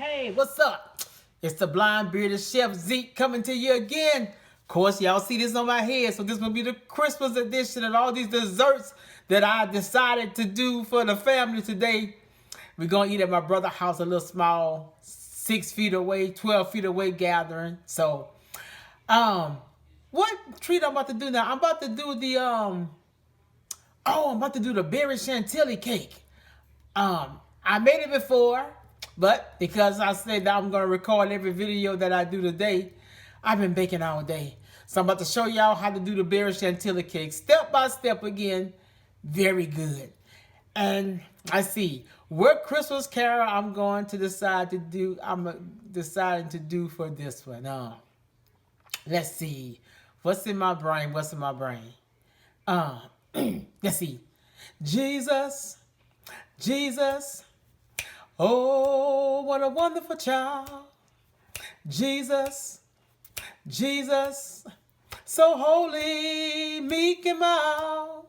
Hey, what's up? It's the blind bearded chef Zeke coming to you again. Of course, y'all see this on my head, so this will be the Christmas edition of all these desserts that I decided to do for the family today. We're gonna eat at my brother's house, a little small, 6 feet away, 12 feet away gathering. So, what treat I'm about to do now? I'm about to do the I'm about to do the Berry Chantilly cake. I made it before, but because I said that I'm going to record every video that I do today, I've been baking all day. So I'm about to show y'all how to do the Berry Chantilly cake step by step again. Very good. And I see what Christmas carol I'm going to decide to do. I'm deciding to do for this one. Let's see. What's in my brain? What's in my brain? Let's see. Jesus, Jesus, oh, what a wonderful child. Jesus, Jesus, so holy, meek and mild.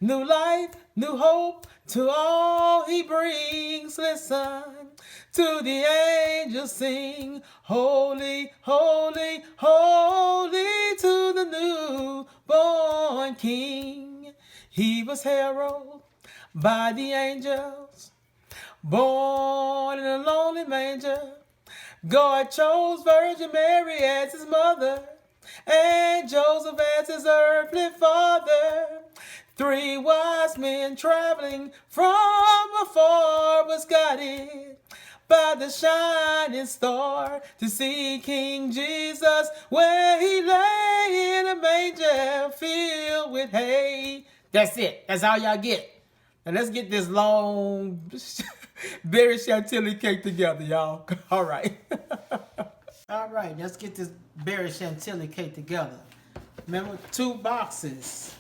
New life, new hope to all he brings. Listen to the angels sing. Holy, holy, holy to the newborn King. He was heralded by the angels, born in a lonely manger. God chose Virgin Mary as his mother, and Joseph as his earthly father. 3 wise men traveling from afar was guided by the shining star to see King Jesus where he lay in a manger filled with hay. That's it. That's all y'all get. Now let's get this long Berry Chantilly cake together, y'all. All right. All right, let's get this Berry Chantilly cake together. Remember, 2 boxes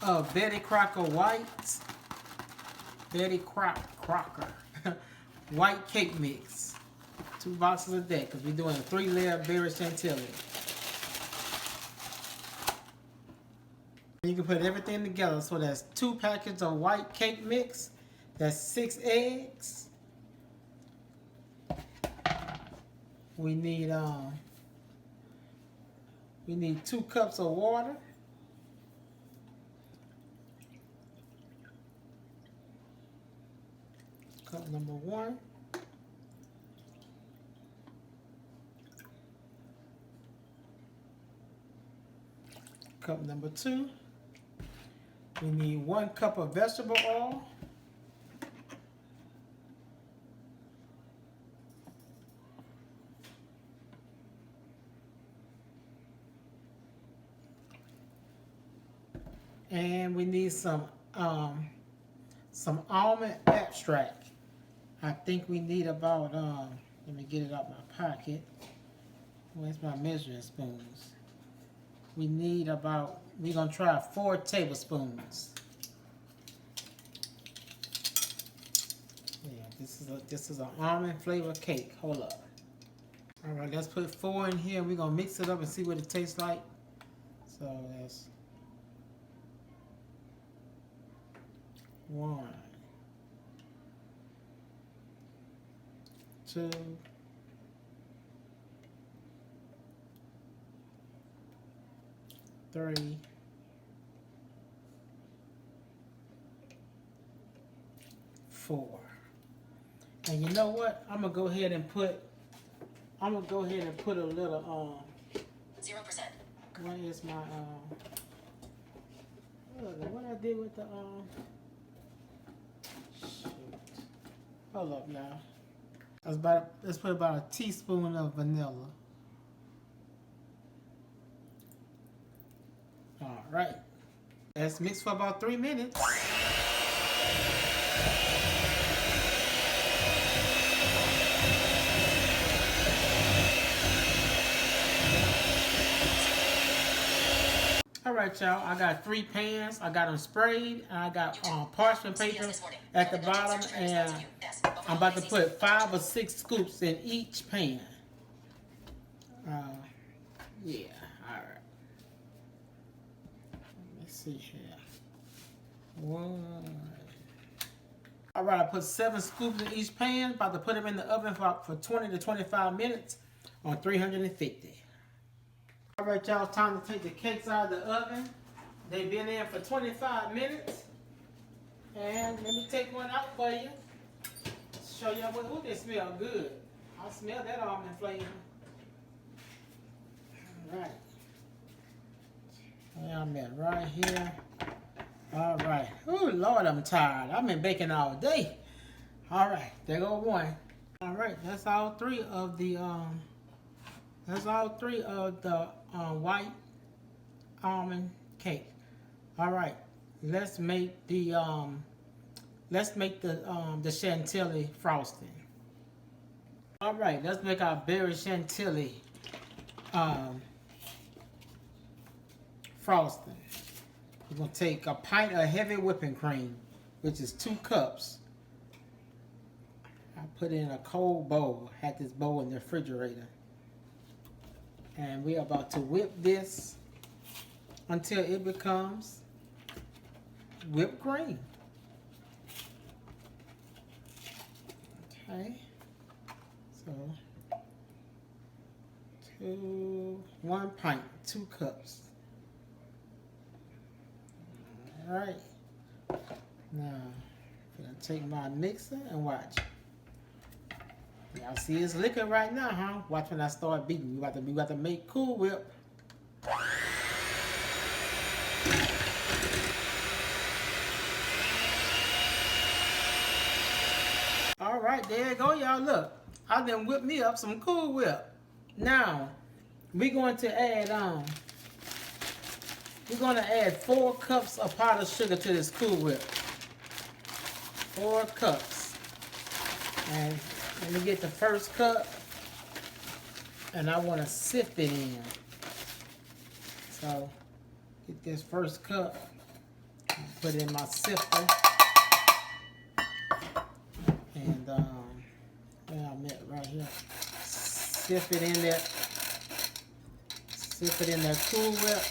of Betty Crocker Crocker white cake mix. 2 boxes of that, because we're doing a 3-layer Berry Chantilly. You can put everything together. So that's 2 packets of white cake mix. That's 6 eggs. We need 2 cups of water. Cup number 1. Cup number 2. We need 1 cup of vegetable oil. And we need some almond extract. I think we need about let me get it out my pocket. Where's my measuring spoons? We need about, we're gonna try 4 tablespoons. Yeah, this is an almond flavor cake. Hold up. All right, let's put 4 in here. We're gonna mix it up and see what it tastes like. So that's 1, 2, 3, 4. And you know what? I'm gonna go ahead and put a little 0%. What is my what I did with the shoot. Hold up now. Let's put about a teaspoon of vanilla. All right. Let's mix for about 3 minutes. All right, y'all. I got 3 pans. I got them sprayed, and I got parchment paper at the bottom, and I'm about to put 5 or 6 scoops in each pan. Yeah. All right. Let's see here. 1. All right, I put 7 scoops in each pan. About to put them in the oven for 20 to 25 minutes on 350. All right, y'all, it's time to take the cakes out of the oven. They've been in for 25 minutes. And let me take one out for you. Show y'all what they smell good. I smell that almond flavor. All right. I'm at right here. All right. Oh Lord, I'm tired. I've been baking all day. All right, there go one. All right, that's all three of the white almond cake. All right, let's make the chantilly frosting. All right, let's make our berry chantilly frosting. We're gonna take a pint of heavy whipping cream, which is 2 cups. I put it in a cold bowl. Had this bowl in the refrigerator. And we're about to whip this until it becomes whipped cream. Okay. So 1 pint, 2 cups. All right. Now, I'm gonna take my mixer and watch. Y'all see it's liquor right now, huh? Watch when I start beating. We about to make Cool Whip. All right, there you go, y'all. Look, I done whipped me up some Cool Whip. Now, we're going to add 4 cups of powdered sugar to this Cool Whip. 4 cups. And let me get the first cup, and I want to sift it in. So, get this first cup, put it in my sifter, and where I'm at right here. Sift it in there. Sift it in that Cool Whip.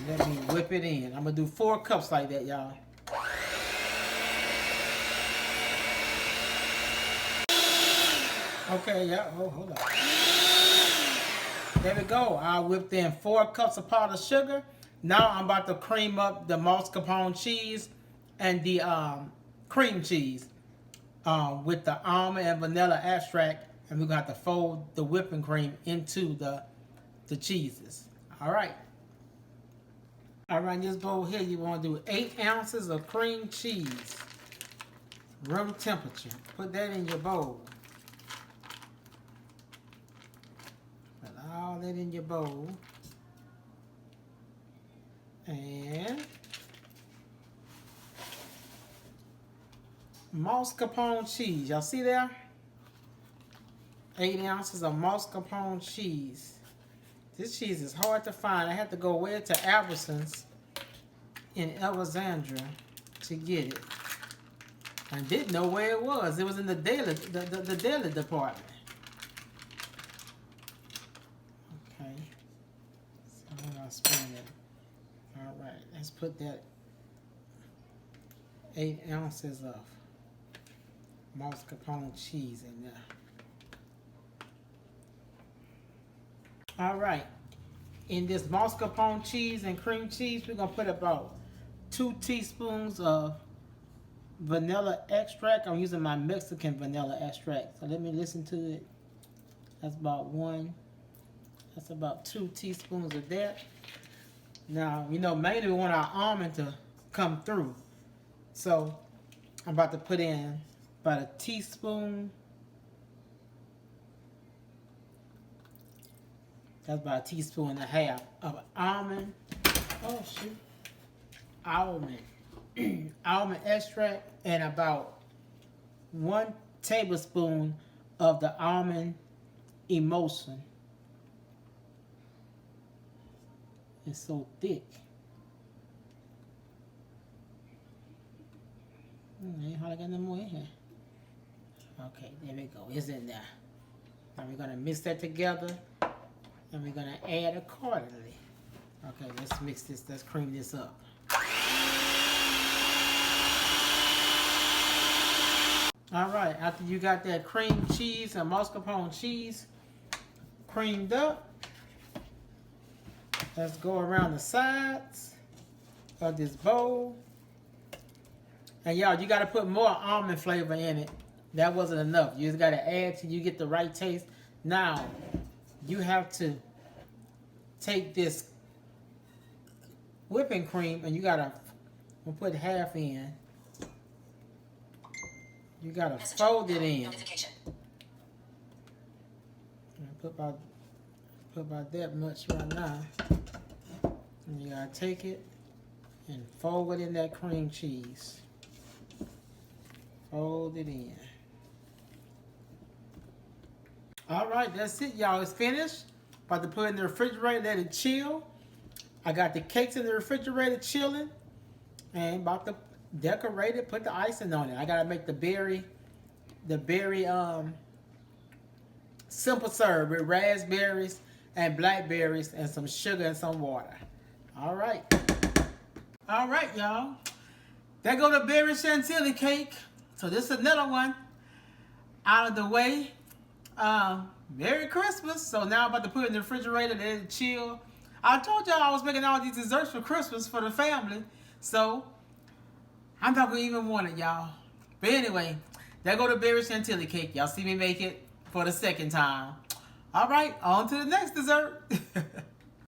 Let me whip it in. I'm going to do 4 cups like that, y'all. Okay, yeah. Oh, hold on. There we go. I whipped in 4 cups of powdered sugar. Now I'm about to cream up the mascarpone cheese and the cream cheese with the almond and vanilla extract. And we're going to have to fold the whipping cream into the cheeses. All right. All right, in this bowl here, you want to do 8 ounces of cream cheese, room temperature. Put that in your bowl. Put all that in your bowl. And mascarpone cheese. Y'all see there? 8 ounces of mascarpone cheese. This cheese is hard to find. I had to go way to Albertsons in Alexandria to get it. I didn't know where it was. It was in the deli department. Okay. So I'll spin it. All right. Let's put that 8 ounces of mascarpone cheese in there. All right, in this mascarpone cheese and cream cheese, we're gonna put about 2 teaspoons of vanilla extract. I'm using my Mexican vanilla extract. So let me listen to it. That's about 1. That's about 2 teaspoons of that. Now, you know, mainly we want our almond to come through. So I'm about to put in about a teaspoon. That's about a teaspoon and a half of almond. Oh shoot. Almond. Almond extract, and about 1 tablespoon of the almond emulsion. It's so thick. Ain't hardly got no more in here. Okay, there we go. It's in there. Now we're going to mix that together, and we're going to add accordingly. Okay, let's mix this. Let's cream this up. All right, after you got that cream cheese and mascarpone cheese creamed up, let's go around the sides of this bowl. And y'all, you got to put more almond flavor in it. That wasn't enough. You just got to add till you get the right taste. Now, you have to take this whipping cream and you got to put half in. You got to fold it in. Put about that much right now. And you got to take it and fold it in that cream cheese. Fold it in. All right, that's it, y'all. It's finished. About to put it in the refrigerator, let it chill. I got the cakes in the refrigerator chilling. And about to decorate it, put the icing on it. I got to make the berry simple serve with raspberries and blackberries and some sugar and some water. All right. All right, y'all. There go the Berry Chantilly cake. So this is another one out of the way. Merry Christmas. So now I'm about to put it in the refrigerator, let it chill. I told y'all I was making all these desserts for Christmas for the family. So I'm not going to even want it, y'all. But anyway, there go the Berry Chantilly cake. Y'all see me make it for the second time. All right, on to the next dessert.